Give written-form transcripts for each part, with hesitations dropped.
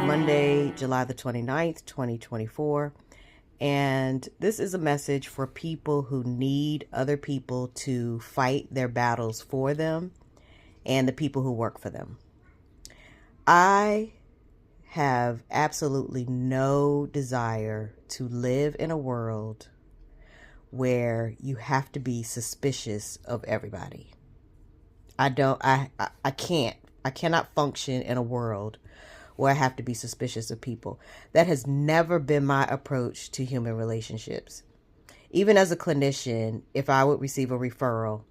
Monday, July the 29th, 2024. And this is a message for people who need other people to fight their battles for them and the people who work for them. I have absolutely no desire to live in a world where you have to be suspicious of everybody. I cannot function in a world where I have to be suspicious of people. That has never been my approach to human relationships. Even as a clinician, if I would receive a referral,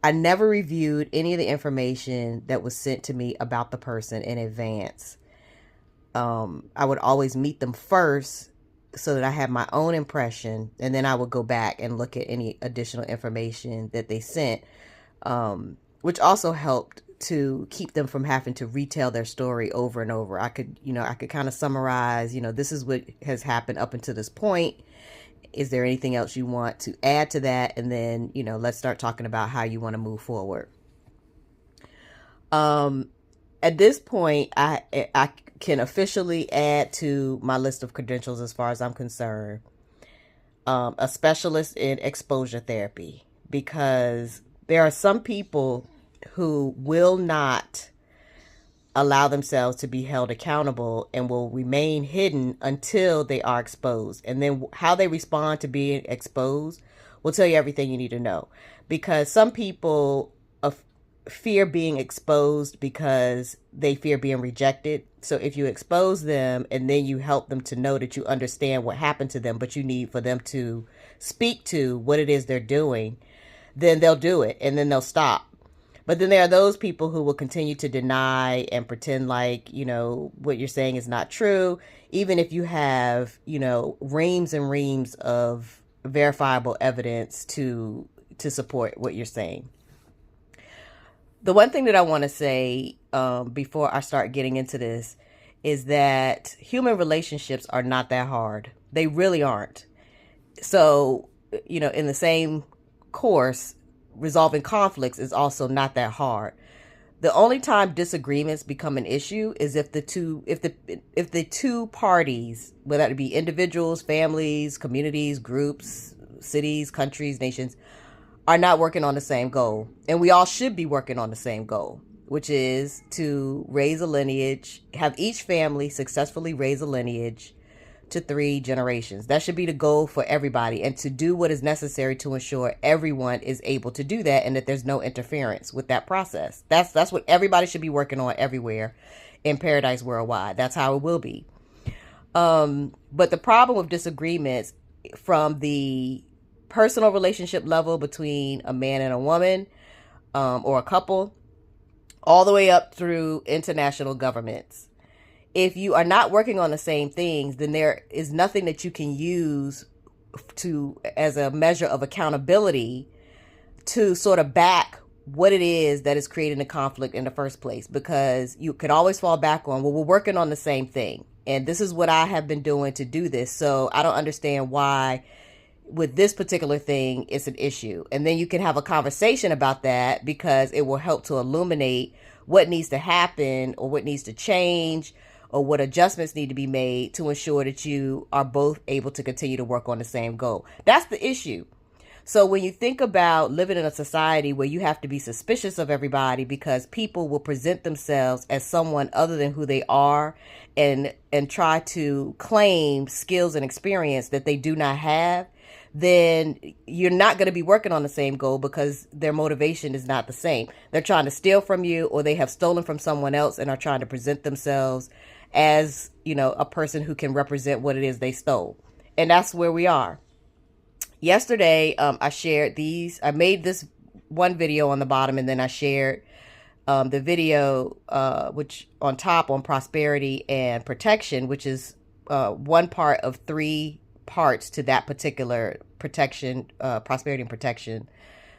I never reviewed any of the information that was sent to me about the person in advance. I would always meet them first so that I had my own impression, and then I would go back and look at any additional information that they sent, which also helped to keep them from having to retell their story over and over. I could kind of summarize, this is what has happened up until this point. Is there anything else you want to add to that? And then, let's start talking about how you want to move forward. At this point, I can officially add to my list of credentials, as far as I'm concerned, a specialist in exposure therapy, because there are some people who will not allow themselves to be held accountable and will remain hidden until they are exposed. And then how they respond to being exposed will tell you everything you need to know. Because some people fear being exposed because they fear being rejected. So if you expose them and then you help them to know that you understand what happened to them, but you need for them to speak to what it is they're doing, then they'll do it and then they'll stop. But then there are those people who will continue to deny and pretend like, what you're saying is not true, even if you have, reams and reams of verifiable evidence to support what you're saying. The one thing that I want to say before I start getting into this is that human relationships are not that hard. They really aren't. So, in the same course, resolving conflicts is also not that hard. The only time disagreements become an issue is if the two parties, whether it be individuals, families, communities, groups, cities, countries, nations, are not working on the same goal. And we all should be working on the same goal, which is to raise a lineage, have each family successfully raise a lineage to 3 generations. That should be the goal for everybody, and to do what is necessary to ensure everyone is able to do that and that there's no interference with that process. That's what everybody should be working on everywhere in Paradise Worldwide. That's how it will be. But the problem with disagreements from the personal relationship level between a man and a woman, or a couple, all the way up through international governments. If you are not working on the same things, then there is nothing that you can use as a measure of accountability to sort of back what it is that is creating the conflict in the first place. Because you could always fall back on, well, we're working on the same thing, and this is what I have been doing to do this. So I don't understand why with this particular thing it's an issue. And then you can have a conversation about that, because it will help to illuminate what needs to happen or what needs to change, or what adjustments need to be made to ensure that you are both able to continue to work on the same goal. That's the issue. So when you think about living in a society where you have to be suspicious of everybody because people will present themselves as someone other than who they are, and try to claim skills and experience that they do not have, then you're not going to be working on the same goal, because their motivation is not the same. They're trying to steal from you, or they have stolen from someone else and are trying to present themselves as, a person who can represent what it is they stole. And that's where we are. Yesterday, I made this one video on the bottom, and then I shared the video, which on top, on prosperity and protection, which is one part of 3 parts to that particular protection, prosperity and protection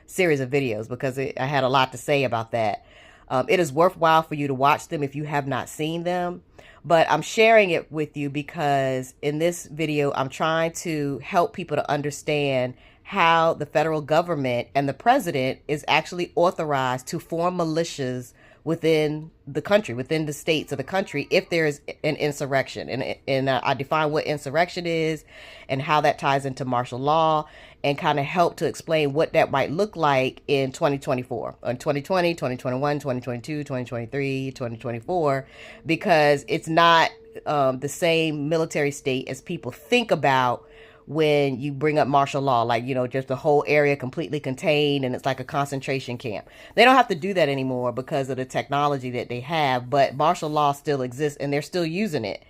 series of videos, because I had a lot to say about that. It is worthwhile for you to watch them if you have not seen them, but I'm sharing it with you because in this video, I'm trying to help people to understand how the federal government and the president is actually authorized to form militias within the country, within the states of the country, if there is an insurrection. And I define what insurrection is and how that ties into martial law, and kind of help to explain what that might look like in 2024, in 2020, 2021, 2022, 2023, 2024, because it's not the same military state as people think about when you bring up martial law, like, just the whole area completely contained and it's like a concentration camp. They don't have to do that anymore because of the technology that they have, but martial law still exists and they're still using it.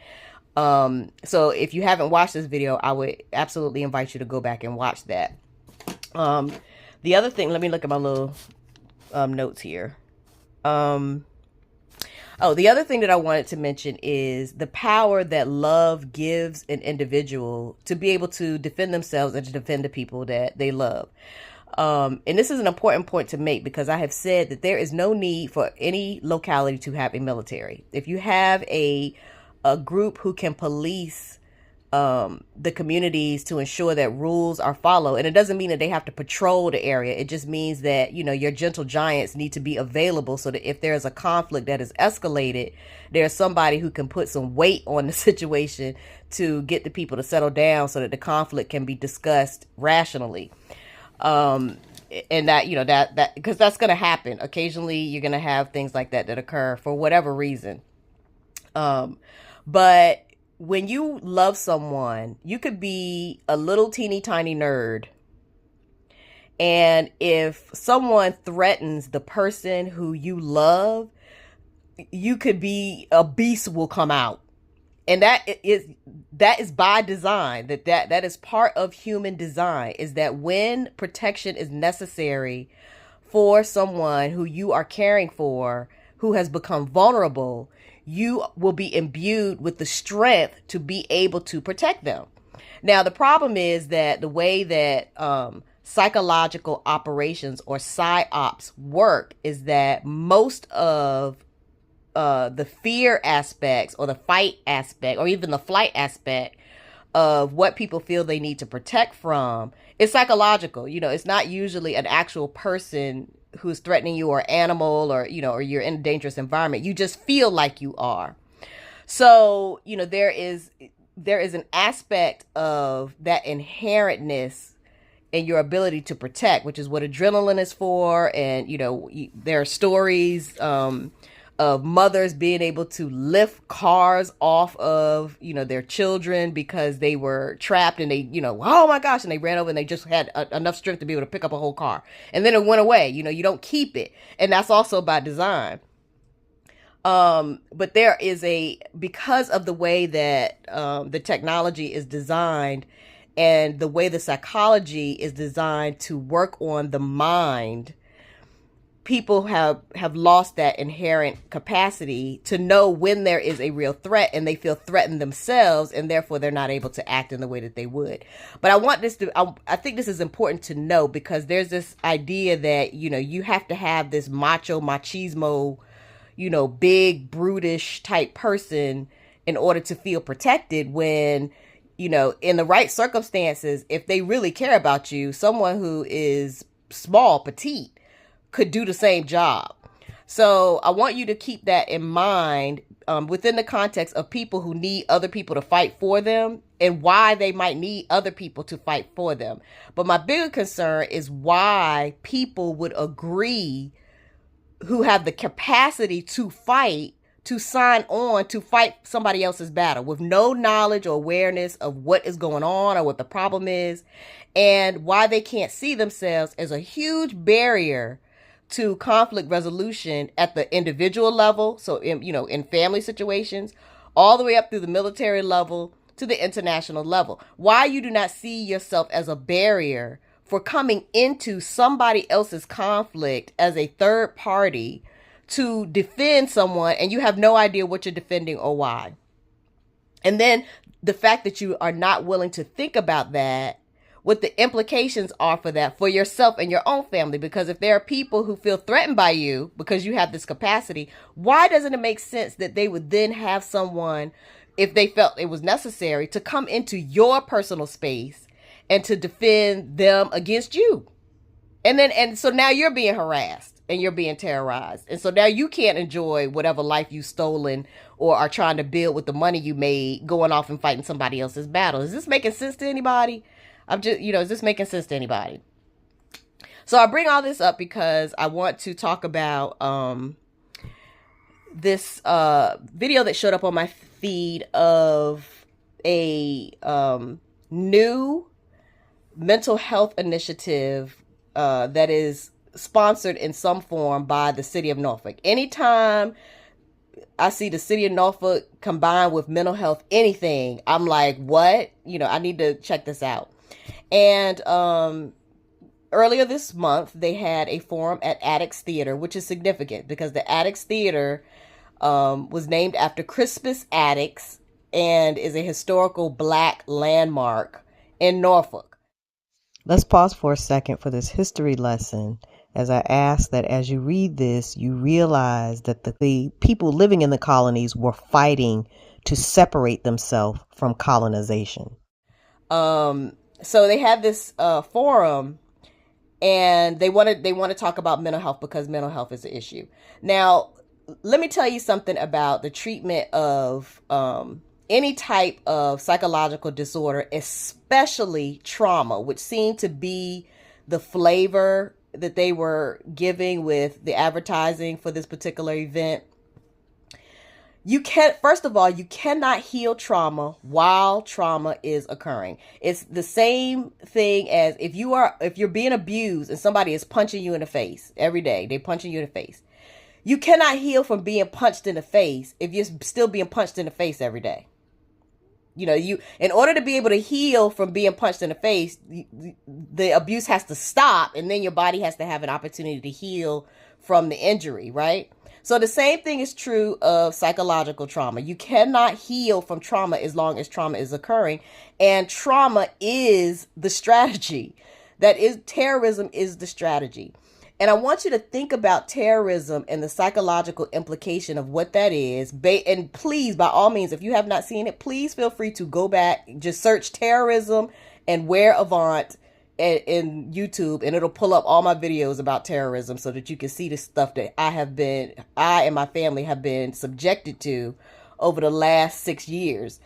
So if you haven't watched this video, I would absolutely invite you to go back and watch that. The other thing, let me look at my little notes here. The other thing that I wanted to mention is the power that love gives an individual to be able to defend themselves and to defend the people that they love. And this is an important point to make, because I have said that there is no need for any locality to have a military. If you have a group who can police the communities to ensure that rules are followed, and it doesn't mean that they have to patrol the area. It just means that, your gentle giants need to be available so that if there's a conflict that is escalated, there's somebody who can put some weight on the situation to get the people to settle down so that the conflict can be discussed rationally. And that because that's going to happen. Occasionally you're going to have things like that occur for whatever reason. But when you love someone, you could be a little teeny tiny nerd, and if someone threatens the person who you love, you could be, a beast will come out. And that is by design. That is part of human design, is that when protection is necessary for someone who you are caring for, who has become vulnerable, you will be imbued with the strength to be able to protect them. Now, the problem is that the way that psychological operations, or psyops, work is that most of the fear aspects, or the fight aspect, or even the flight aspect of what people feel they need to protect from is psychological. It's not usually an actual person who's threatening you, or animal, or or you're in a dangerous environment. You just feel like you are. So there is an aspect of that inherentness in your ability to protect, which is what adrenaline is for. And there are stories of mothers being able to lift cars off of, their children because they were trapped, and they, oh my gosh, and they ran over and they just had enough strength to be able to pick up a whole car. And then it went away. You don't keep it. And that's also by design. But there is because of the way that the technology is designed, and the way the psychology is designed to work on the mind, people have lost that inherent capacity to know when there is a real threat, and they feel threatened themselves, and therefore they're not able to act in the way that they would. But I think this is important to know, because there's this idea that, you have to have this machismo, big brutish type person in order to feel protected, when, in the right circumstances, if they really care about you, someone who is small, petite, could do the same job. So I want you to keep that in mind within the context of people who need other people to fight for them, and why they might need other people to fight for them. But my bigger concern is why people would agree, who have the capacity to fight, to sign on to fight somebody else's battle with no knowledge or awareness of what is going on or what the problem is, and why they can't see themselves as a huge barrier to conflict resolution at the individual level. So in family situations, all the way up through the military level to the international level. Why you do not see yourself as a barrier for coming into somebody else's conflict as a third party to defend someone, and you have no idea what you're defending or why. And then the fact that you are not willing to think about that, what the implications are for that, for yourself and your own family. Because if there are people who feel threatened by you because you have this capacity, why doesn't it make sense that they would then have someone, if they felt it was necessary, to come into your personal space and to defend them against you? And so now you're being harassed. and you're being terrorized. And so now you can't enjoy whatever life you've stolen or are trying to build with the money you made going off and fighting somebody else's battle. Is this making sense to anybody? Is this making sense to anybody? So I bring all this up because I want to talk about this video that showed up on my feed of a new mental health initiative that is sponsored in some form by the city of Norfolk. Anytime I see the city of Norfolk combined with mental health anything, I'm like, what? I need to check this out. And earlier this month, they had a forum at Addicts Theater, which is significant because the Addicts Theater was named after Crispus Attucks and is a historical Black landmark in Norfolk. Let's pause for a second for this history lesson as I ask that as you read this, you realize that the people living in the colonies were fighting to separate themselves from colonization. So they had this forum, and they want to talk about mental health because mental health is an issue. Now, let me tell you something about the treatment of any type of psychological disorder, especially trauma, which seemed to be the flavor that they were giving with the advertising for this particular event. First of all, you cannot heal trauma while trauma is occurring. It's the same thing as if you're being abused and somebody is punching you in the face every day. They're punching you in the face. You cannot heal from being punched in the face if you're still being punched in the face every day. In order to be able to heal from being punched in the face, the abuse has to stop, and then your body has to have an opportunity to heal from the injury, right? So the same thing is true of psychological trauma. You cannot heal from trauma as long as trauma is occurring, and trauma is the strategy. Terrorism is the strategy. And I want you to think about terrorism and the psychological implication of what that is. And please, by all means, if you have not seen it, please feel free to go back, just search terrorism and Ware-Avant in YouTube, and it'll pull up all my videos about terrorism so that you can see the stuff that I and my family have been subjected to over the last 6 years.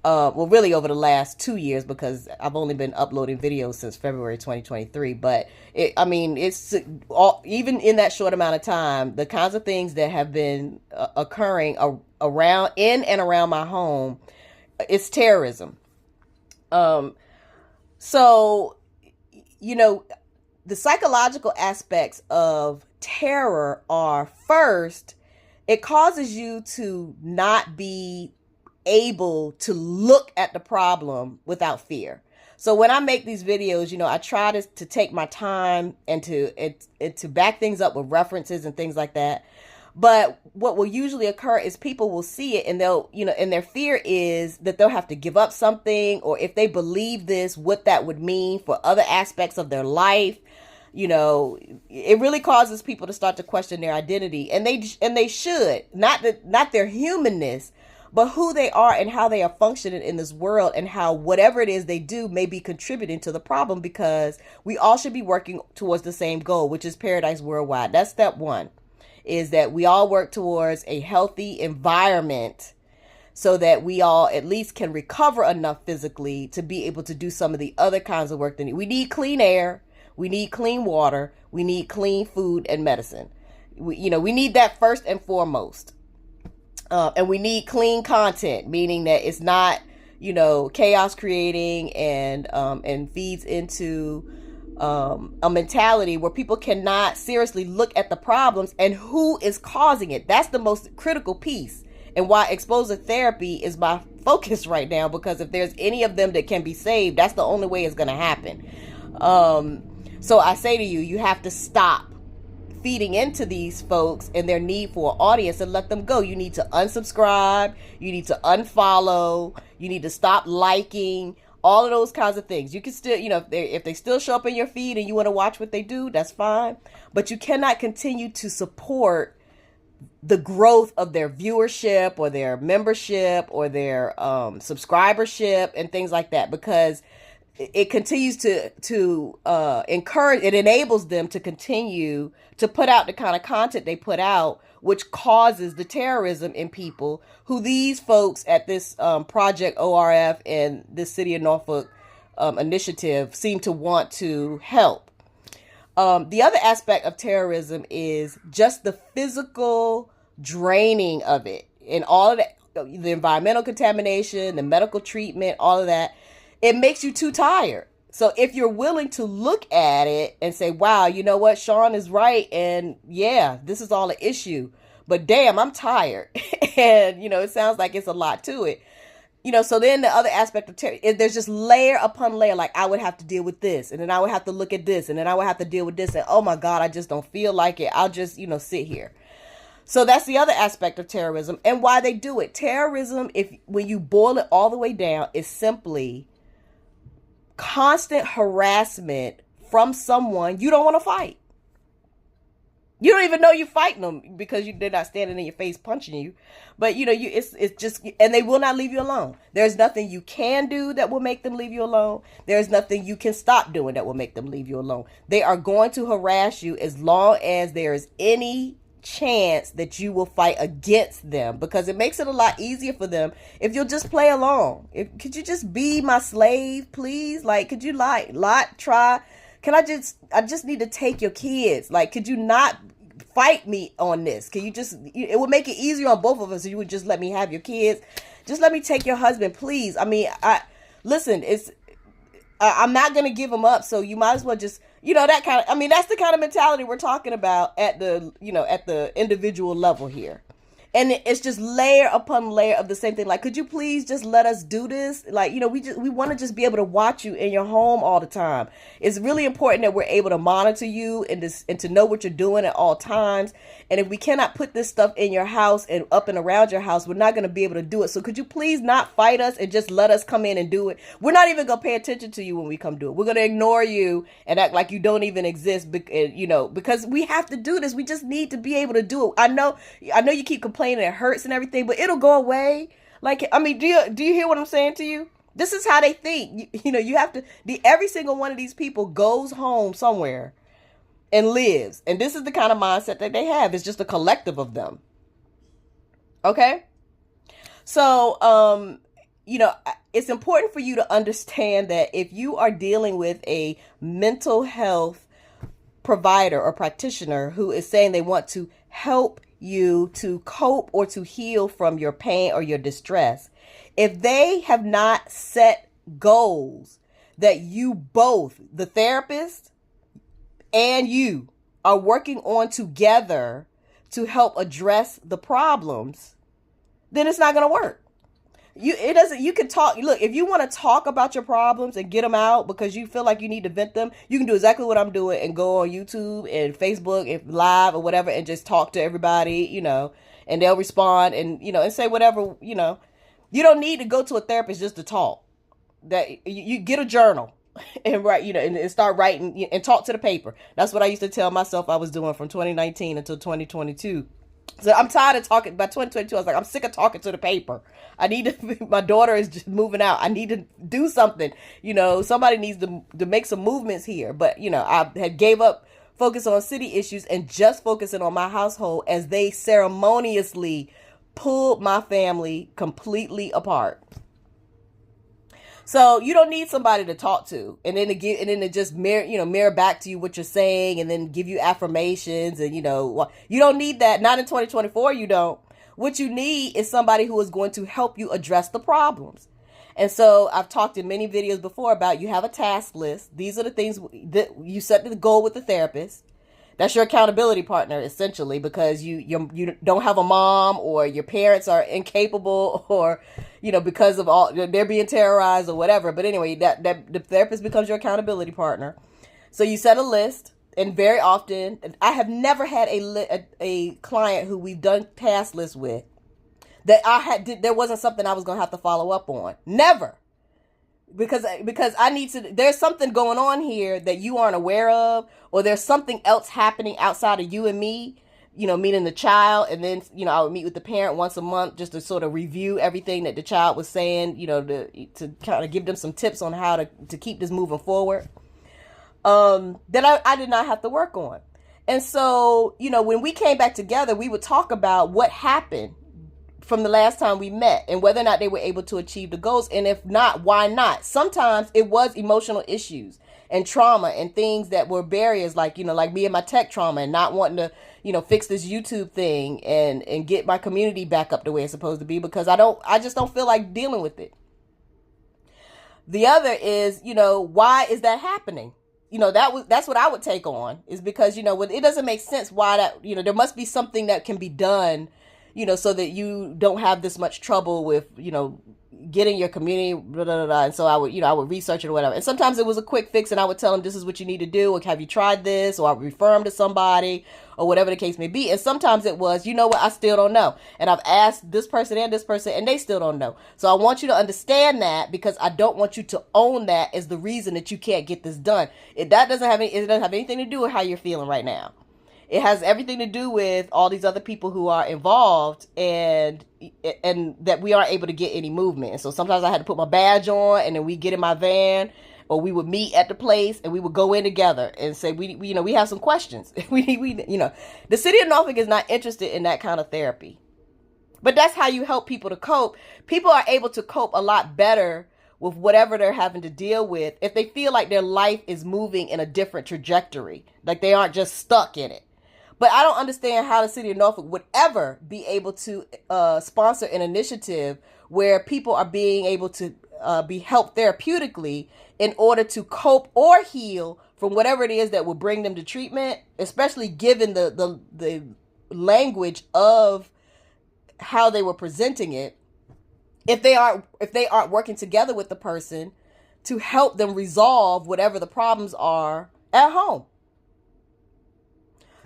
Really over the last 2 years, because I've only been uploading videos since February 2023. But it's all, even in that short amount of time, the kinds of things that have been occurring in and around my home, it's terrorism. So, the psychological aspects of terror are, first, it causes you to not be able to look at the problem without fear. So when I make these videos, I try to take my time and to back things up with references and things like that. But what will usually occur is people will see it and and their fear is that they'll have to give up something, or if they believe this, what that would mean for other aspects of their life. It really causes people to start to question their identity, and they should, not their humanness, but who they are and how they are functioning in this world, and how whatever it is they do may be contributing to the problem, because we all should be working towards the same goal, which is paradise worldwide. That's step one, is that we all work towards a healthy environment so that we all at least can recover enough physically to be able to do some of the other kinds of work that we need. Clean air, we need clean water, we need clean food and medicine. We need that first and foremost. And we need clean content, meaning that it's not, chaos creating and feeds into a mentality where people cannot seriously look at the problems and who is causing it. That's the most critical piece, and why exposure therapy is my focus right now, because if there's any of them that can be saved, that's the only way it's going to happen. So I say to you, you have to stop feeding into these folks and their need for an audience and let them go. You need to unsubscribe. You need to unfollow. You need to stop liking. All of those kinds of things. You can still, if they still show up in your feed and you want to watch what they do, that's fine. But you cannot continue to support the growth of their viewership or their membership or their subscribership and things like that, because it continues to encourage, it enables them to continue to put out the kind of content they put out, which causes the terrorism in people who these folks at this Project ORF and this City of Norfolk initiative seem to want to help. The other aspect of terrorism is just the physical draining of it, and all of that, the environmental contamination, the medical treatment, all of that. It makes you too tired. So if you're willing to look at it and say, wow, you know what, Sean is right, and yeah, this is all an issue, but damn, I'm tired. And, it sounds like it's a lot to it. So then the other aspect of terror, there's just layer upon layer. Like, I would have to deal with this, and then I would have to look at this, and then I would have to deal with this, and oh my God, I just don't feel like it. I'll just, sit here. So that's the other aspect of terrorism and why they do it. Terrorism, when you boil it all the way down, is simply constant harassment from someone you don't want to fight. You don't even know you're fighting them because they're not standing in your face punching you. But it's just, and they will not leave you alone. There's nothing you can do that will make them leave you alone. There's nothing you can stop doing that will make them leave you alone. They are going to harass you as long as there is any chance that you will fight against them, because it makes it a lot easier for them if you'll just play along. Could you just be my slave, please? Like, could you try? I just need to take your kids. Like, could you not fight me on this? Can you just, it would make it easier on both of us if you would just let me have your kids. Just let me take your husband, please. I mean, listen, I'm not going to give him up. So you might as well just, that kind of, that's the kind of mentality we're talking about at the individual level here. And it's just layer upon layer of the same thing. Like, could you please just let us do this? Like, we want to just be able to watch you in your home all the time. It's really important that we're able to monitor you and to know what you're doing at all times. And if we cannot put this stuff in your house and up and around your house, we're not going to be able to do it. So could you please not fight us and just let us come in and do it? We're not even going to pay attention to you when we come do it. We're going to ignore you and act like you don't even exist, because we have to do this. We just need to be able to do it. I know you keep complaining. It hurts and everything, but it'll go away. Like, do you hear what I'm saying to you? This is how they think. You have to, every single one of these people goes home somewhere and lives. And this is the kind of mindset that they have. It's just a collective of them. Okay? So, it's important for you to understand that if you are dealing with a mental health provider or practitioner who is saying they want to help you to cope or to heal from your pain or your distress, if they have not set goals that you both, the therapist and you, are working on together to help address the problems, then it's not going to work. You can talk. Look, if you want to talk about your problems and get them out because you feel like you need to vent them, you can do exactly what I'm doing and go on YouTube and Facebook and live or whatever and just talk to everybody, and they'll respond and, and say whatever, You don't need to go to a therapist just to talk. That you get a journal and write, and start writing and talk to the paper. That's what I used to tell myself I was doing from 2019 until 2022. So I'm tired of talking. By 2022, I was like, I'm sick of talking to the paper. I need to, my daughter is just moving out. I need to do something. Somebody needs to make some movements here. But, I had gave up focus on city issues and just focusing on my household as they ceremoniously pulled my family completely apart. So you don't need somebody to talk to and then to just mirror back to you what you're saying and then give you affirmations and, you don't need that. Not in 2024. You don't. What you need is somebody who is going to help you address the problems. And so I've talked in many videos before about you have a task list. These are the things that you set the goal with the therapist. That's your accountability partner, essentially, because you don't have a mom or your parents are incapable or, because of all, they're being terrorized or whatever. But anyway, that the therapist becomes your accountability partner. So you set a list, and very often, I have never had a client who we've done task lists with that there wasn't something I was going to have to follow up on. Never. Because I need to, there's something going on here that you aren't aware of, or there's something else happening outside of you and me meeting the child, and then, I would meet with the parent once a month just to sort of review everything that the child was saying, to kind of give them some tips on how to keep this moving forward. That I did not have to work on. And so, when we came back together, we would talk about what happened from the last time we met and whether or not they were able to achieve the goals. And if not, why not? Sometimes it was emotional issues and trauma and things that were barriers, like me and my tech trauma and not wanting to, fix this YouTube thing and get my community back up the way it's supposed to be, because I just don't feel like dealing with it. The other is, why is that happening? That's what I would take on, is because, it doesn't make sense why that, there must be something that can be done, so that you don't have this much trouble with, getting your community, blah, blah, blah. And so I would research it or whatever. And sometimes it was a quick fix, and I would tell them, this is what you need to do, or have you tried this, or I would refer them to somebody, or whatever the case may be. And sometimes it was, I still don't know. And I've asked this person, and they still don't know. So I want you to understand that, because I don't want you to own that as the reason that you can't get this done. It doesn't have anything to do with how you're feeling right now. It has everything to do with all these other people who are involved, and that we aren't able to get any movement. And so sometimes I had to put my badge on, and then we get in my van, or we would meet at the place, and we would go in together and say, we have some questions. The city of Norfolk is not interested in that kind of therapy, but that's how you help people to cope. People are able to cope a lot better with whatever they're having to deal with if they feel like their life is moving in a different trajectory, like they aren't just stuck in it. But I don't understand how the city of Norfolk would ever be able to sponsor an initiative where people are being able to be helped therapeutically in order to cope or heal from whatever it is that will bring them to treatment, especially given the language of how they were presenting it, if they aren't working together with the person to help them resolve whatever the problems are at home.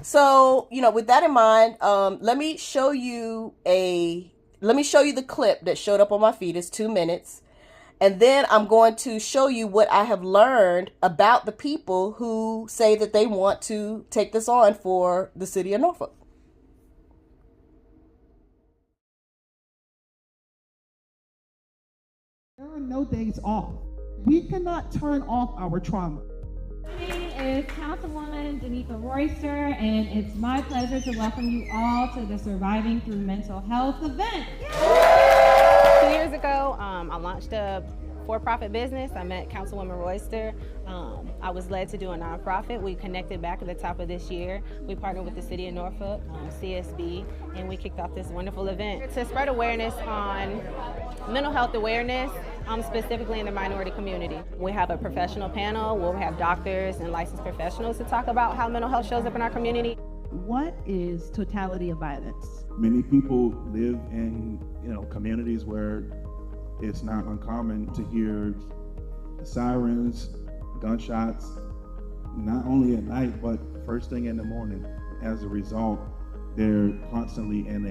So, with that in mind, let me show you the clip that showed up on my feed. It's 2 minutes. And then I'm going to show you what I have learned about the people who say that they want to take this on for the city of Norfolk. There are no days off. We cannot turn off our trauma. My name is Councilwoman Danica Royster, and it's my pleasure to welcome you all to the Surviving Through Mental Health event. Yay! 2 years ago, I launched a for-profit business. I met Councilwoman Royster. I was led to do a nonprofit. We connected back at the top of this year. We partnered with the City of Norfolk, CSB, and we kicked off this wonderful event to spread awareness on mental health awareness, specifically in the minority community. We have a professional panel where we have doctors and licensed professionals to talk about how mental health shows up in our community. What is totality of violence? Many people live in communities where it's not uncommon to hear sirens, gunshots, not only at night, but first thing in the morning. As a result, they're constantly in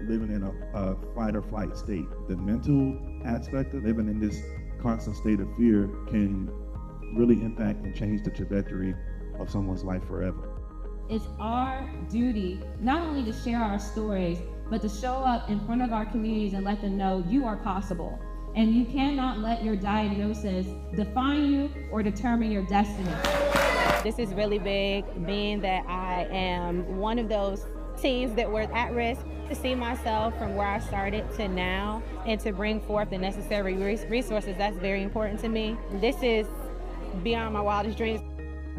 living in a fight or flight state. The mental aspect of living in this constant state of fear can really impact and change the trajectory of someone's life forever. It's our duty not only to share our stories, but to show up in front of our communities and let them know you are possible. And you cannot let your diagnosis define you or determine your destiny. This is really big, being that I am one of those teens that were at risk. To see myself from where I started to now and to bring forth the necessary resources, that's very important to me. This is beyond my wildest dreams.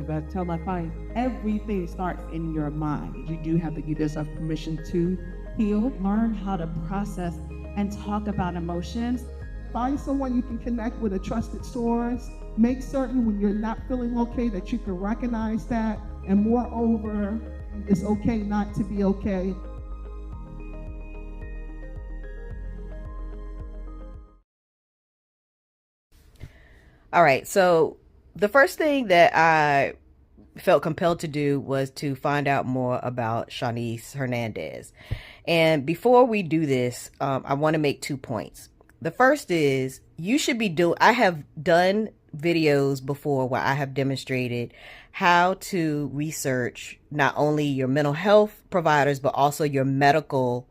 As I tell my clients, everything starts in your mind. You do have to give yourself permission to heal, learn how to process and talk about emotions. Find someone you can connect with, a trusted source. Make certain when you're not feeling okay that you can recognize that. And moreover, it's okay not to be okay. All right, so the first thing that I felt compelled to do was to find out more about Shanice Hernandez. And before we do this, I want to make 2 points. The first is I have done videos before where I have demonstrated how to research not only your mental health providers, but also your medical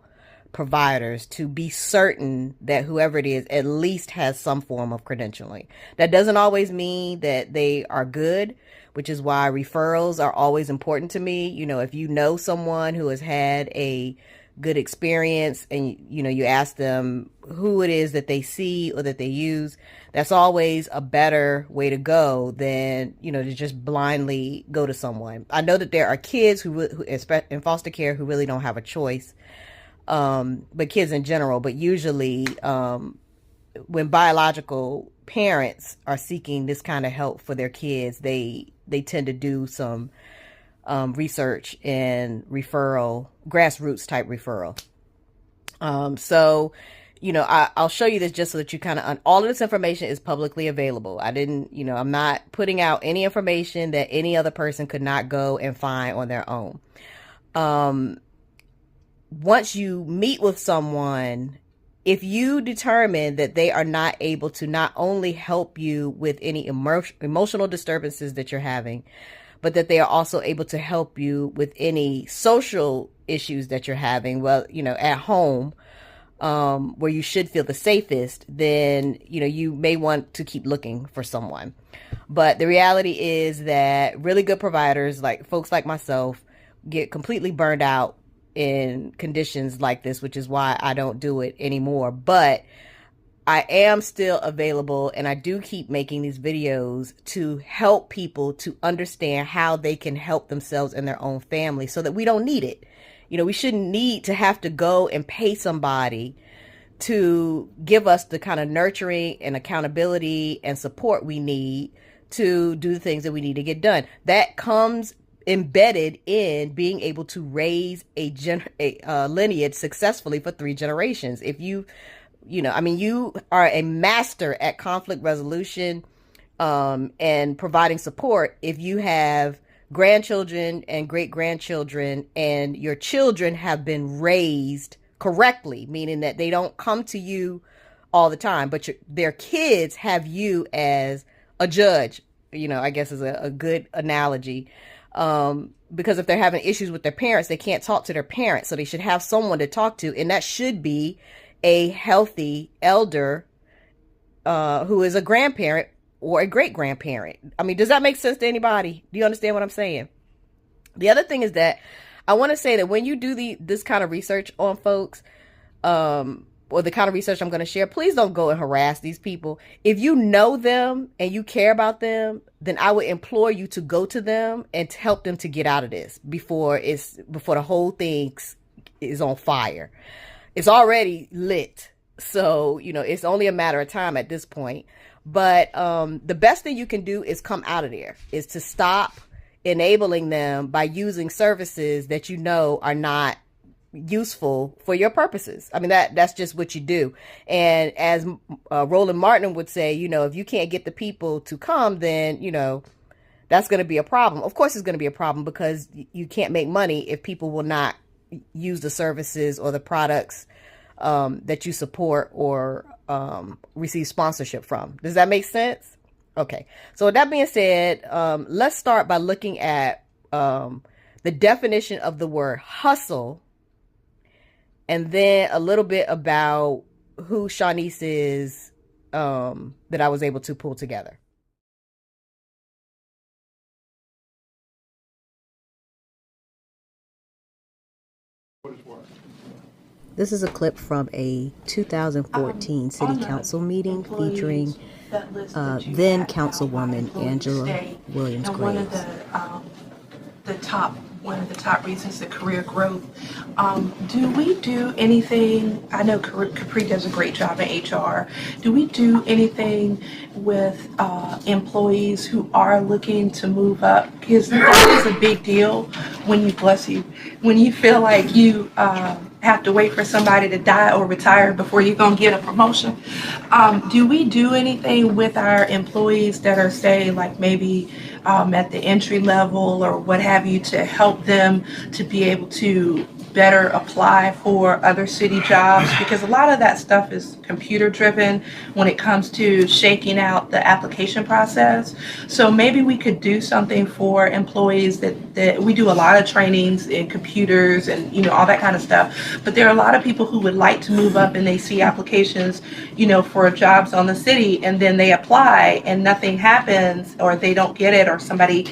providers to be certain that whoever it is at least has some form of credentialing. That doesn't always mean that they are good, which is why referrals are always important to me. You know, if you know someone who has had a good experience and you ask them who it is that they see or that they use, that's always a better way to go than to just blindly go to someone. I know that there are kids who in foster care who really don't have a choice, but kids in general. But usually when biological parents are seeking this kind of help for their kids, they tend to do some research and referral, grassroots type referral. So, I'll show you this just so that you kind of, all of this information is publicly available. I'm not putting out any information that any other person could not go and find on their own. Once you meet with someone, if you determine that they are not able to not only help you with any emotional disturbances that you're having, but that they are also able to help you with any social issues that you're having, well, at home, where you should feel the safest, then, you may want to keep looking for someone. But the reality is that really good providers, like folks like myself, get completely burned out in conditions like this, which is why I don't do it anymore. But I am still available, and I do keep making these videos to help people to understand how they can help themselves and their own family so that we don't need it. We shouldn't need to have to go and pay somebody to give us the kind of nurturing and accountability and support we need to do the things that we need to get done. That comes embedded in being able to raise a lineage successfully for 3 generations. If you are a master at conflict resolution and providing support if you have grandchildren and great-grandchildren and your children have been raised correctly, meaning that they don't come to you all the time, but their kids have you as a judge, I guess is a good analogy. Because if they're having issues with their parents, they can't talk to their parents. So they should have someone to talk to. And that should be a healthy elder who is a grandparent or a great-grandparent. I mean, does that make sense to anybody? Do you understand what I'm saying? The other thing is that I want to say that when you do this kind of research on folks, or the kind of research I'm going to share, please don't go and harass these people. If you know them and you care about them, then I would implore you to go to them and to help them to get out of this before the whole thing is on fire. It's already lit. So, it's only a matter of time at this point. But the best thing you can do is come out of there, is to stop enabling them by using services that are not useful for your purposes. I mean, that's just what you do. And as Roland Martin would say, if you can't get the people to come, then, that's going to be a problem. Of course, it's going to be a problem because you can't make money if people will not use the services or the products that you support or receive sponsorship from. Does that make sense? Okay. So with that being said, let's start by looking at the definition of the word hustle, and then a little bit about who Shanice is that I was able to pull together. This is a clip from a 2014 City Council meeting featuring then Councilwoman Angela Williams-Graves. One of the top reasons the career growth. Do we do anything? I know Capri does a great job in HR. Do we do anything with employees who are looking to move up? Because that is a big deal when you feel like you have to wait for somebody to die or retire before you're going to get a promotion. Do we do anything with our employees that are, say, like maybe at the entry level or what have you, to help them to be able to better apply for other city jobs? Because a lot of that stuff is computer driven when it comes to shaking out the application process. So maybe we could do something for employees that we do a lot of trainings in computers and, all that kind of stuff. But there are a lot of people who would like to move up and they see applications, for jobs on the city, and then they apply and nothing happens, or they don't get it, or somebody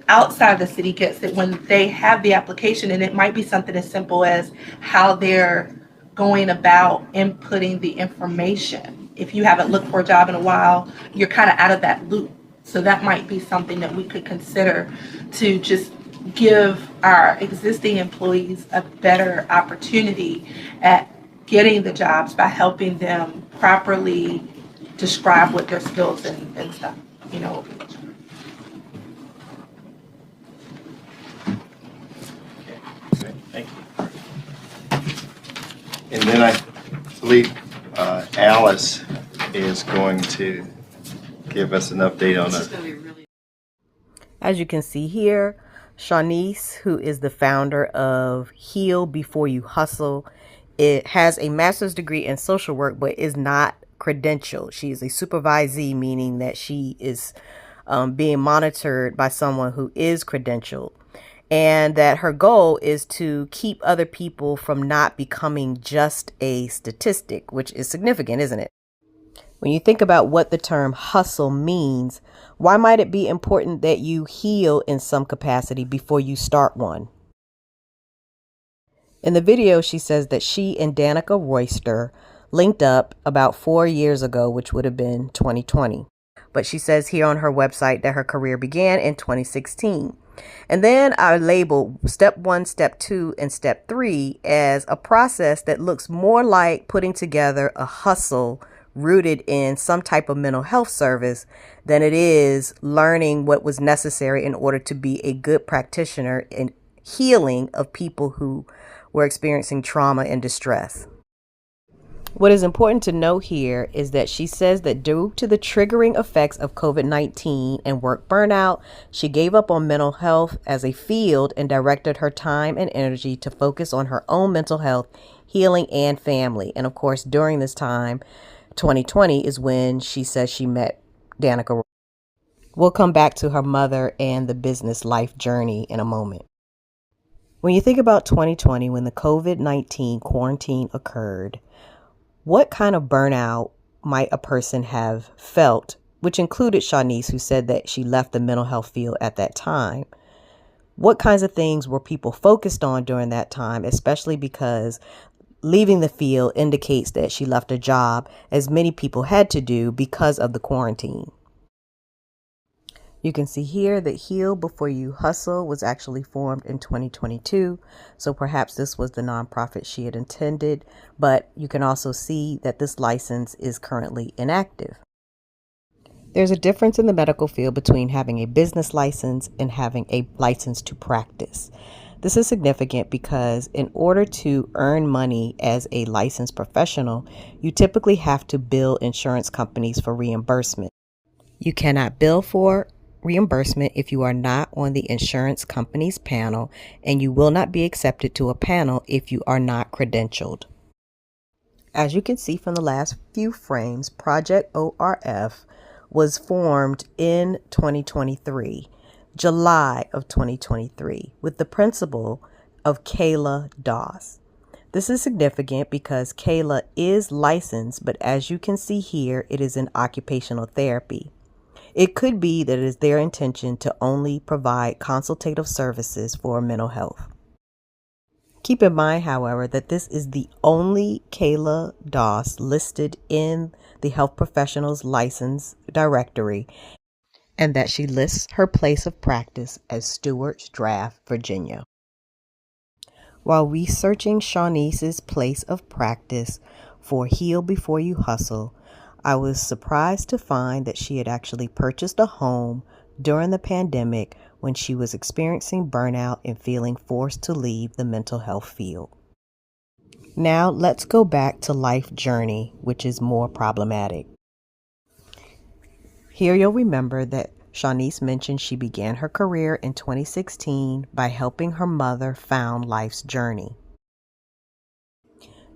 outside the city gets it when they have the application. And it might be something as simple as how they're going about inputting the information. If you haven't looked for a job in a while, you're kind of out of that loop. So that might be something that we could consider to just give our existing employees a better opportunity at getting the jobs by helping them properly describe what their skills and stuff, Thank you. And then I believe Alice is going to give us an update on it. As you can see here, Shawnice, who is the founder of Heal Before You Hustle, it has a master's degree in social work, but is not credentialed. She is a supervisee, meaning that she is being monitored by someone who is credentialed, and that her goal is to keep other people from not becoming just a statistic, which is significant, isn't it? When you think about what the term hustle means, why might it be important that you heal in some capacity before you start one? In the video, she says that she and Danica Royster linked up about 4 years ago, which would have been 2020. But she says here on her website that her career began in 2016. And then I labeled step 1, step 2, and step 3 as a process that looks more like putting together a hustle rooted in some type of mental health service than it is learning what was necessary in order to be a good practitioner in healing of people who were experiencing trauma and distress. What is important to note here is that she says that due to the triggering effects of COVID-19 and work burnout, she gave up on mental health as a field and directed her time and energy to focus on her own mental health, healing, and family. And of course, during this time, 2020 is when she says she met Danica. We'll come back to her mother and the business life journey in a moment. When you think about 2020, when the COVID-19 quarantine occurred, what kind of burnout might a person have felt, which included Shawnice, who said that she left the mental health field at that time? What kinds of things were people focused on during that time, especially because leaving the field indicates that she left a job, as many people had to do because of the quarantine. You can see here that Heal Before You Hustle was actually formed in 2022, so perhaps this was the nonprofit she had intended, but you can also see that this license is currently inactive. There's a difference in the medical field between having a business license and having a license to practice. This is significant because in order to earn money as a licensed professional, you typically have to bill insurance companies for reimbursement. You cannot bill for reimbursement if you are not on the insurance company's panel, and you will not be accepted to a panel if you are not credentialed. As you can see from the last few frames, Project ORF was formed in 2023, July of 2023, with the principal of Kayla Doss. This is significant because Kayla is licensed, but as you can see here, it is in occupational therapy. It could be that it is their intention to only provide consultative services for mental health. Keep in mind, however, that this is the only Kayla Doss listed in the health professionals license directory, and that she lists her place of practice as Stewart's Draft, Virginia. While researching Shawnice's place of practice for Heal Before You Hustle, I was surprised to find that she had actually purchased a home during the pandemic when she was experiencing burnout and feeling forced to leave the mental health field. Now let's go back to life journey, which is more problematic. Here you'll remember that Shawnice mentioned she began her career in 2016 by helping her mother found life's journey.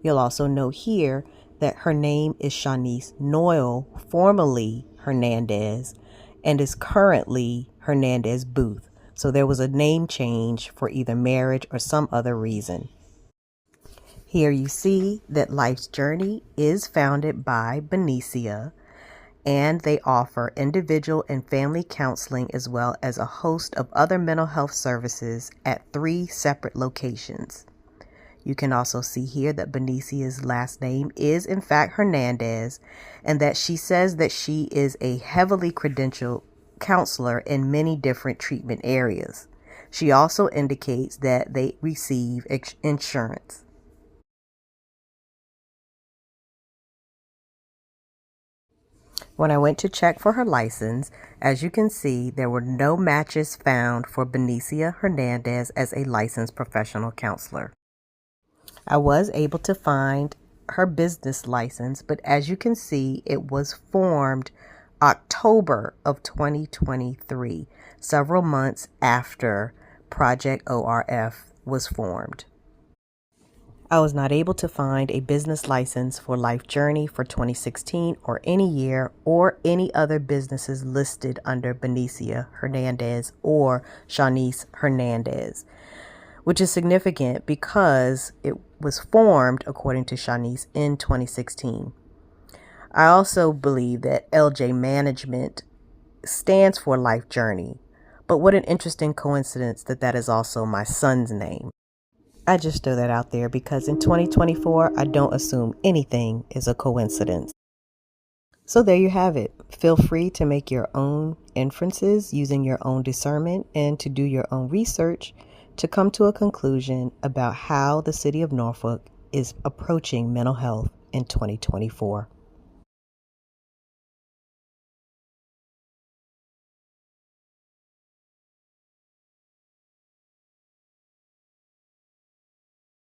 You'll also note here that her name is Shanice Noel, formerly Hernandez, and is currently Hernandez Booth. So there was a name change for either marriage or some other reason. Here you see that Life's Journey is founded by Benicia, and they offer individual and family counseling as well as a host of other mental health services at 3 separate locations. You can also see here that Benicia's last name is in fact Hernandez, and that she says that she is a heavily credentialed counselor in many different treatment areas. She also indicates that they receive insurance. When I went to check for her license, as you can see, there were no matches found for Benicia Hernandez as a licensed professional counselor. I was able to find her business license, but as you can see, it was formed October of 2023, several months after Project ORF was formed. I was not able to find a business license for Life Journey for 2016 or any year or any other businesses listed under Benicia Hernandez or Shanice Hernandez, which is significant because it was formed, according to Shanice, in 2016. I also believe that LJ Management stands for Life Journey, but what an interesting coincidence that that is also my son's name. I just throw that out there because in 2024, I don't assume anything is a coincidence. So there you have it. Feel free to make your own inferences using your own discernment and to do your own research to come to a conclusion about how the city of Norfolk is approaching mental health in 2024.